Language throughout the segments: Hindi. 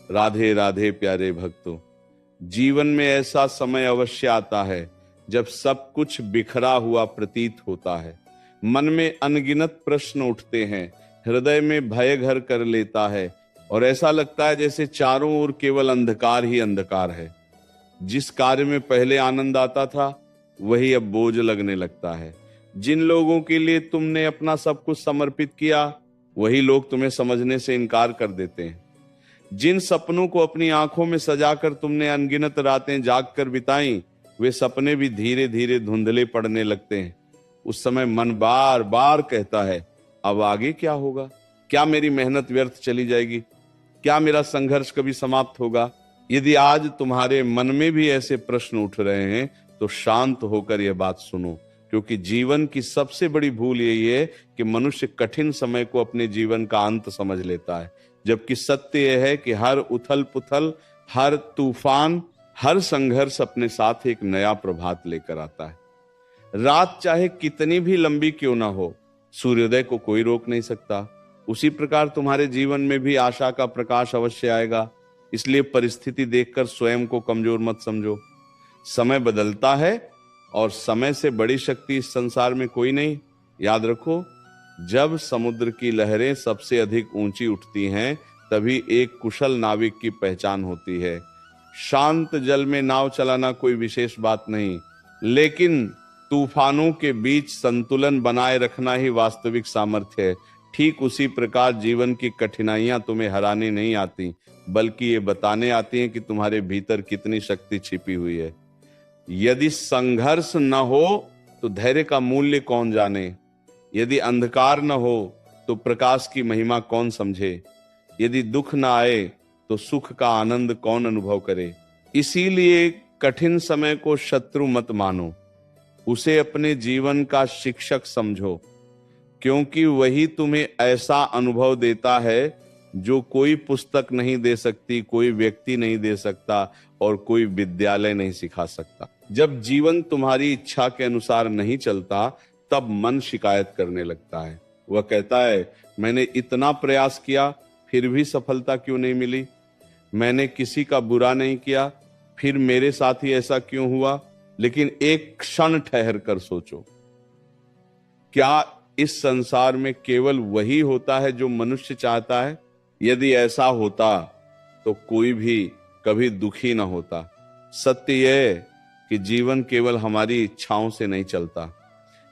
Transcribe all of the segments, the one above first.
राधे राधे प्यारे भक्तों, जीवन में ऐसा समय अवश्य आता है जब सब कुछ बिखरा हुआ प्रतीत होता है। मन में अनगिनत प्रश्न उठते हैं, हृदय में भय घर कर लेता है और ऐसा लगता है जैसे चारों ओर केवल अंधकार ही अंधकार है। जिस कार्य में पहले आनंद आता था वही अब बोझ लगने लगता है। जिन लोगों के लिए तुमने अपना सब कुछ समर्पित किया वही लोग तुम्हें समझने से इनकार कर देते हैं। जिन सपनों को अपनी आंखों में सजाकर तुमने अनगिनत रातें जागकर बिताई, वे सपने भी धीरे धीरे धुंधले पड़ने लगते हैं। उस समय मन बार बार कहता है, अब आगे क्या होगा? क्या मेरी मेहनत व्यर्थ चली जाएगी? क्या मेरा संघर्ष कभी समाप्त होगा? यदि आज तुम्हारे मन में भी ऐसे प्रश्न उठ रहे हैं तो शांत होकर यह बात सुनो, क्योंकि जीवन की सबसे बड़ी भूल यही है कि मनुष्य कठिन समय को अपने जीवन का अंत समझ लेता है, जबकि सत्य यह है कि हर उथल पुथल, हर तूफान, हर संघर्ष अपने साथ एक नया प्रभात लेकर आता है। रात चाहे कितनी भी लंबी क्यों ना हो, सूर्योदय को कोई रोक नहीं सकता। उसी प्रकार तुम्हारे जीवन में भी आशा का प्रकाश अवश्य आएगा। इसलिए परिस्थिति देखकर स्वयं को कमजोर मत समझो। समय बदलता है और समय से बड़ी शक्ति इस संसार में कोई नहीं। याद रखो, जब समुद्र की लहरें सबसे अधिक ऊंची उठती हैं तभी एक कुशल नाविक की पहचान होती है। शांत जल में नाव चलाना कोई विशेष बात नहीं, लेकिन तूफानों के बीच संतुलन बनाए रखना ही वास्तविक सामर्थ्य है। ठीक उसी प्रकार जीवन की कठिनाइयां तुम्हें हराने नहीं आती, बल्कि ये बताने आती हैं कि तुम्हारे भीतर कितनी शक्ति छिपी हुई है। यदि संघर्ष न हो तो धैर्य का मूल्य कौन जाने? यदि अंधकार न हो तो प्रकाश की महिमा कौन समझे? यदि दुख न आए तो सुख का आनंद कौन अनुभव करे? इसीलिए कठिन समय को शत्रु मत मानो, उसे अपने जीवन का शिक्षक समझो, क्योंकि वही तुम्हें ऐसा अनुभव देता है जो कोई पुस्तक नहीं दे सकती, कोई व्यक्ति नहीं दे सकता और कोई विद्यालय नहीं सिखा सकता। जब जीवन तुम्हारी इच्छा के अनुसार नहीं चलता तब मन शिकायत करने लगता है। वह कहता है, मैंने इतना प्रयास किया फिर भी सफलता क्यों नहीं मिली? मैंने किसी का बुरा नहीं किया फिर मेरे साथ ही ऐसा क्यों हुआ? लेकिन एक क्षण ठहर कर सोचो, क्या इस संसार में केवल वही होता है जो मनुष्य चाहता है? यदि ऐसा होता तो कोई भी कभी दुखी ना होता। सत्य यह कि जीवन केवल हमारी इच्छाओं से नहीं चलता।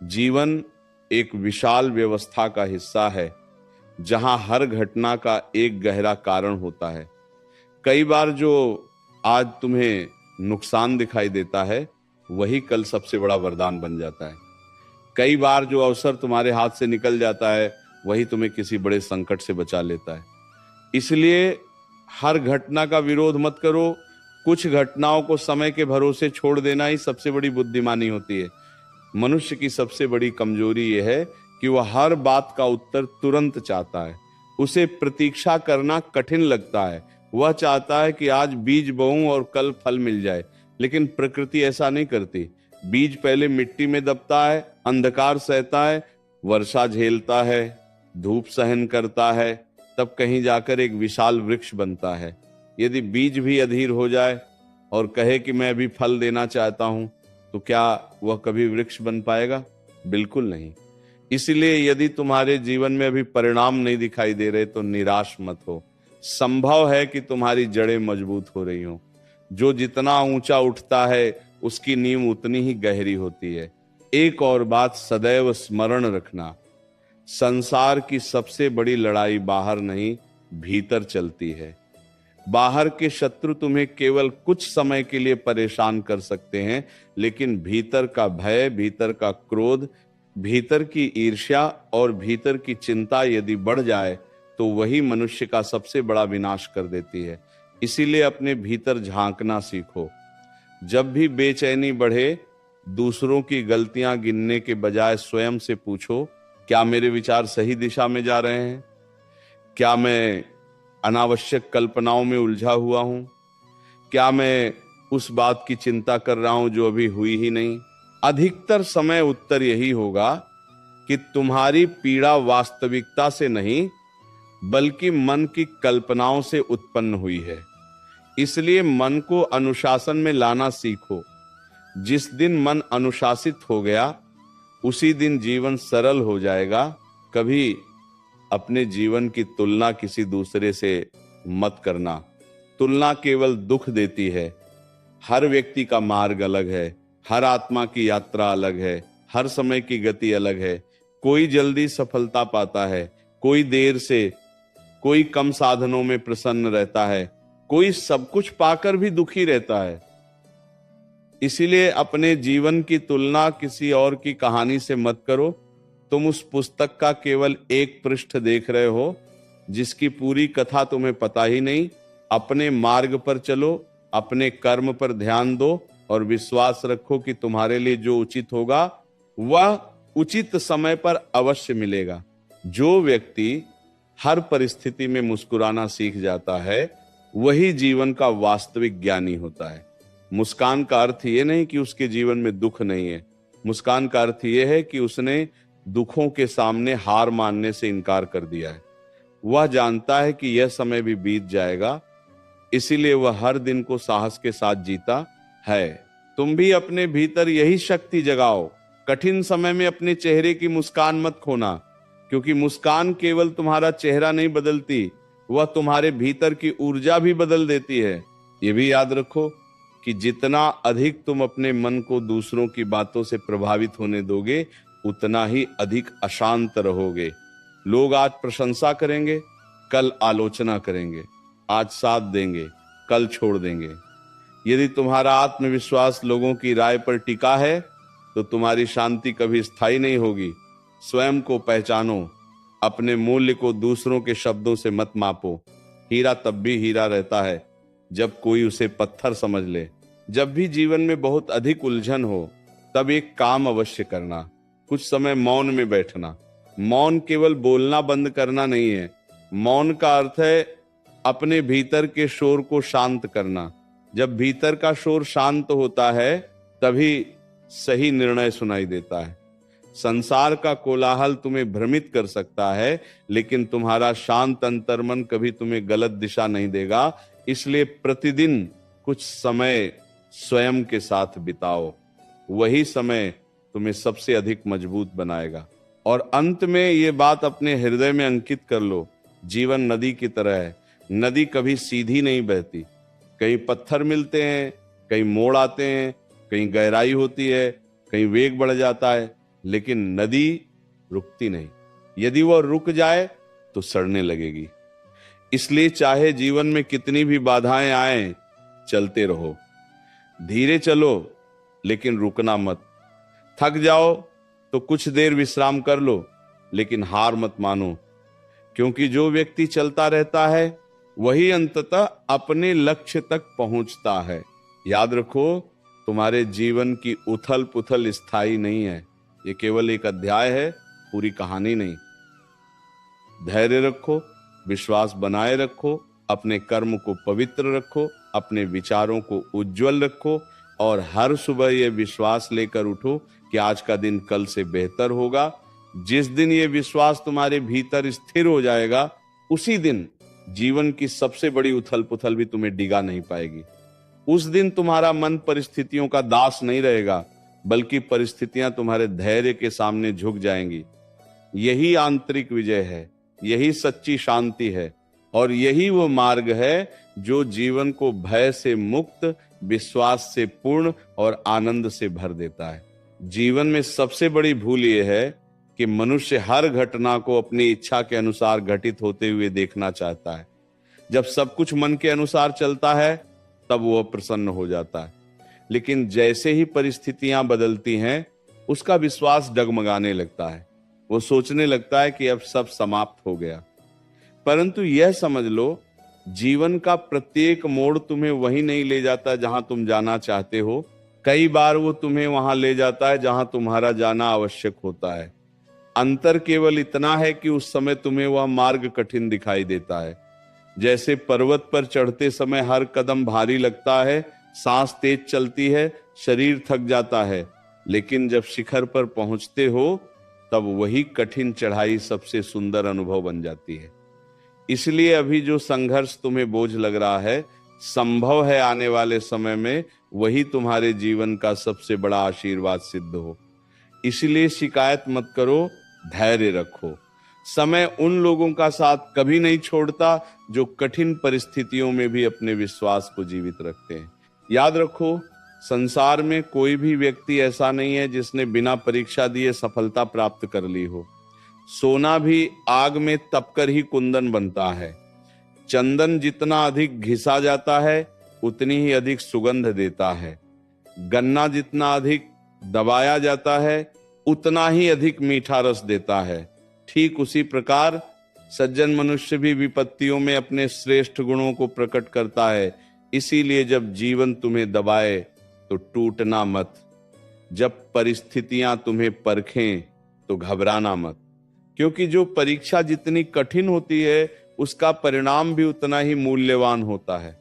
जीवन एक विशाल व्यवस्था का हिस्सा है जहां हर घटना का एक गहरा कारण होता है। कई बार जो आज तुम्हें नुकसान दिखाई देता है वही कल सबसे बड़ा वरदान बन जाता है। कई बार जो अवसर तुम्हारे हाथ से निकल जाता है वही तुम्हें किसी बड़े संकट से बचा लेता है। इसलिए हर घटना का विरोध मत करो। कुछ घटनाओं को समय के भरोसे छोड़ देना ही सबसे बड़ी बुद्धिमानी होती है। मनुष्य की सबसे बड़ी कमजोरी यह है कि वह हर बात का उत्तर तुरंत चाहता है। उसे प्रतीक्षा करना कठिन लगता है। वह चाहता है कि आज बीज बोऊं और कल फल मिल जाए, लेकिन प्रकृति ऐसा नहीं करती। बीज पहले मिट्टी में दबता है, अंधकार सहता है, वर्षा झेलता है, धूप सहन करता है, तब कहीं जाकर एक विशाल वृक्ष बनता है। यदि बीज भी अधीर हो जाए और कहे कि मैं अभी फल देना चाहता हूं, तो क्या वह कभी वृक्ष बन पाएगा? बिल्कुल नहीं। इसलिए यदि तुम्हारे जीवन में अभी परिणाम नहीं दिखाई दे रहे तो निराश मत हो। संभव है कि तुम्हारी जड़ें मजबूत हो रही हो। जो जितना ऊंचा उठता है उसकी नींव उतनी ही गहरी होती है। एक और बात सदैव स्मरण रखना, संसार की सबसे बड़ी लड़ाई बाहर नहीं भीतर चलती है। बाहर के शत्रु तुम्हें केवल कुछ समय के लिए परेशान कर सकते हैं, लेकिन भीतर का भय, भीतर का क्रोध, भीतर की ईर्ष्या और भीतर की चिंता यदि बढ़ जाए तो वही मनुष्य का सबसे बड़ा विनाश कर देती है। इसीलिए अपने भीतर झांकना सीखो। जब भी बेचैनी बढ़े, दूसरों की गलतियां गिनने के बजाय स्वयं से पूछो, क्या मेरे विचार सही दिशा में जा रहे हैं? क्या मैं अनावश्यक कल्पनाओं में उलझा हुआ हूं? क्या मैं उस बात की चिंता कर रहा हूं जो अभी हुई ही नहीं? अधिकतर समय उत्तर यही होगा कि तुम्हारी पीड़ा वास्तविकता से नहीं बल्कि मन की कल्पनाओं से उत्पन्न हुई है। इसलिए मन को अनुशासन में लाना सीखो। जिस दिन मन अनुशासित हो गया, उसी दिन जीवन सरल हो जाएगा। कभी अपने जीवन की तुलना किसी दूसरे से मत करना। तुलना केवल दुख देती है। हर व्यक्ति का मार्ग अलग है, हर आत्मा की यात्रा अलग है, हर समय की गति अलग है। कोई जल्दी सफलता पाता है, कोई देर से, कोई कम साधनों में प्रसन्न रहता है, कोई सब कुछ पाकर भी दुखी रहता है। इसीलिए अपने जीवन की तुलना किसी और की कहानी से मत करो। तुम उस पुस्तक का केवल एक पृष्ठ देख रहे हो, जिसकी पूरी कथा तुम्हें पता ही नहीं। अपने मार्ग पर चलो, अपने कर्म पर ध्यान दो और विश्वास रखो कि तुम्हारे लिए जो उचित होगा वह उचित समय पर अवश्य मिलेगा। जो व्यक्ति हर परिस्थिति में मुस्कुराना सीख जाता है, वही जीवन का वास्तविक ज्ञानी होता है। मुस्कान का अर्थ यह नहीं कि उसके जीवन में दुख नहीं है। मुस्कान का अर्थ यह है कि उसने दुखों के सामने हार मानने से इनकार कर दिया है। वह जानता है कि यह समय भी बीत जाएगा, इसीलिए वह हर दिन को साहस के साथ जीता है। तुम भी अपने भीतर यही शक्ति जगाओ। कठिन समय में अपने चेहरे की मुस्कान मत खोना, क्योंकि मुस्कान केवल तुम्हारा चेहरा नहीं बदलती, वह तुम्हारे भीतर की ऊर्जा भी बदल देती है। यह भी याद रखो कि जितना अधिक तुम अपने मन को दूसरों की बातों से प्रभावित होने दोगे, उतना ही अधिक अशांत रहोगे। लोग आज प्रशंसा करेंगे, कल आलोचना करेंगे। आज साथ देंगे, कल छोड़ देंगे। यदि तुम्हारा आत्मविश्वास लोगों की राय पर टिका है, तो तुम्हारी शांति कभी स्थायी नहीं होगी। स्वयं को पहचानो, अपने मूल्य को दूसरों के शब्दों से मत मापो। हीरा तब भी हीरा रहता है जब कोई उसे पत्थर समझ ले। जब भी जीवन में बहुत अधिक उलझन हो, तब एक काम अवश्य करना, कुछ समय मौन में बैठना। मौन केवल बोलना बंद करना नहीं है। मौन का अर्थ है अपने भीतर के शोर को शांत करना। जब भीतर का शोर शांत होता है, तभी सही निर्णय सुनाई देता है। संसार का कोलाहल तुम्हें भ्रमित कर सकता है, लेकिन तुम्हारा शांत अंतर्मन कभी तुम्हें गलत दिशा नहीं देगा। इसलिए प्रतिदिन कुछ समय स्वयं के साथ बिताओ। वही समय तुम्हें सबसे अधिक मजबूत बनाएगा। और अंत में ये बात अपने हृदय में अंकित कर लो, जीवन नदी की तरह है। नदी कभी सीधी नहीं बहती। कहीं पत्थर मिलते हैं, कहीं मोड़ आते हैं, कहीं गहराई होती है, कहीं वेग बढ़ जाता है, लेकिन नदी रुकती नहीं। यदि वह रुक जाए तो सड़ने लगेगी। इसलिए चाहे जीवन में कितनी भी बाधाएं आए, चलते रहो। धीरे चलो, लेकिन रुकना मत। थक जाओ तो कुछ देर विश्राम कर लो, लेकिन हार मत मानो, क्योंकि जो व्यक्ति चलता रहता है वही अंततः अपने लक्ष्य तक पहुंचता है। याद रखो, तुम्हारे जीवन की उथल पुथल स्थायी नहीं है। ये केवल एक अध्याय है, पूरी कहानी नहीं। धैर्य रखो, विश्वास बनाए रखो, अपने कर्म को पवित्र रखो, अपने विचारों को उज्जवल रखो और हर सुबह यह विश्वास लेकर उठो कि आज का दिन कल से बेहतर होगा। जिस दिन यह विश्वास तुम्हारे भीतर स्थिर हो जाएगा, उसी दिन जीवन की सबसे बड़ी उथल पुथल भी तुम्हें डिगा नहीं पाएगी। उस दिन तुम्हारा मन परिस्थितियों का दास नहीं रहेगा, बल्कि परिस्थितियां तुम्हारे धैर्य के सामने झुक जाएंगी। यही आंतरिक विजय है, यही सच्ची शांति है और यही वो मार्ग है जो जीवन को भय से मुक्त, विश्वास से पूर्ण और आनंद से भर देता है। जीवन में सबसे बड़ी भूल यह है कि मनुष्य हर घटना को अपनी इच्छा के अनुसार घटित होते हुए देखना चाहता है। जब सब कुछ मन के अनुसार चलता है, तब वह प्रसन्न हो जाता है। लेकिन जैसे ही परिस्थितियां बदलती हैं, उसका विश्वास डगमगाने लगता है। वो सोचने लगता है कि अब सब समाप्त हो गया। परंतु यह समझ लो, जीवन का प्रत्येक मोड़ तुम्हें वहीं नहीं ले जाता जहां तुम जाना चाहते हो। कई बार वो तुम्हें वहां ले जाता है जहां तुम्हारा जाना आवश्यक होता है। अंतर केवल इतना है कि उस समय तुम्हें वह मार्ग कठिन दिखाई देता है। जैसे पर्वत पर चढ़ते समय हर कदम भारी लगता है, सांस तेज चलती है, शरीर थक जाता है, लेकिन जब शिखर पर पहुंचते हो, तब वही कठिन चढ़ाई सबसे सुंदर अनुभव बन जाती है। इसलिए अभी जो संघर्ष तुम्हें बोझ लग रहा है, संभव है आने वाले समय में वही तुम्हारे जीवन का सबसे बड़ा आशीर्वाद सिद्ध हो। इसलिए शिकायत मत करो, धैर्य रखो। समय उन लोगों का साथ कभी नहीं छोड़ता जो कठिन परिस्थितियों में भी अपने विश्वास को जीवित रखते हैं। याद रखो, संसार में कोई भी व्यक्ति ऐसा नहीं है जिसने बिना परीक्षा दिए सफलता प्राप्त कर ली हो। सोना भी आग में तपकर ही कुंदन बनता है। चंदन जितना अधिक घिसा जाता है उतनी ही अधिक सुगंध देता है। गन्ना जितना अधिक दबाया जाता है उतना ही अधिक मीठा रस देता है। ठीक उसी प्रकार सज्जन मनुष्य भी विपत्तियों में अपने श्रेष्ठ गुणों को प्रकट करता है। इसीलिए जब जीवन तुम्हें दबाए तो टूटना मत, जब परिस्थितियां तुम्हें परखें तो घबराना मत, क्योंकि जो परीक्षा जितनी कठिन होती है उसका परिणाम भी उतना ही मूल्यवान होता है।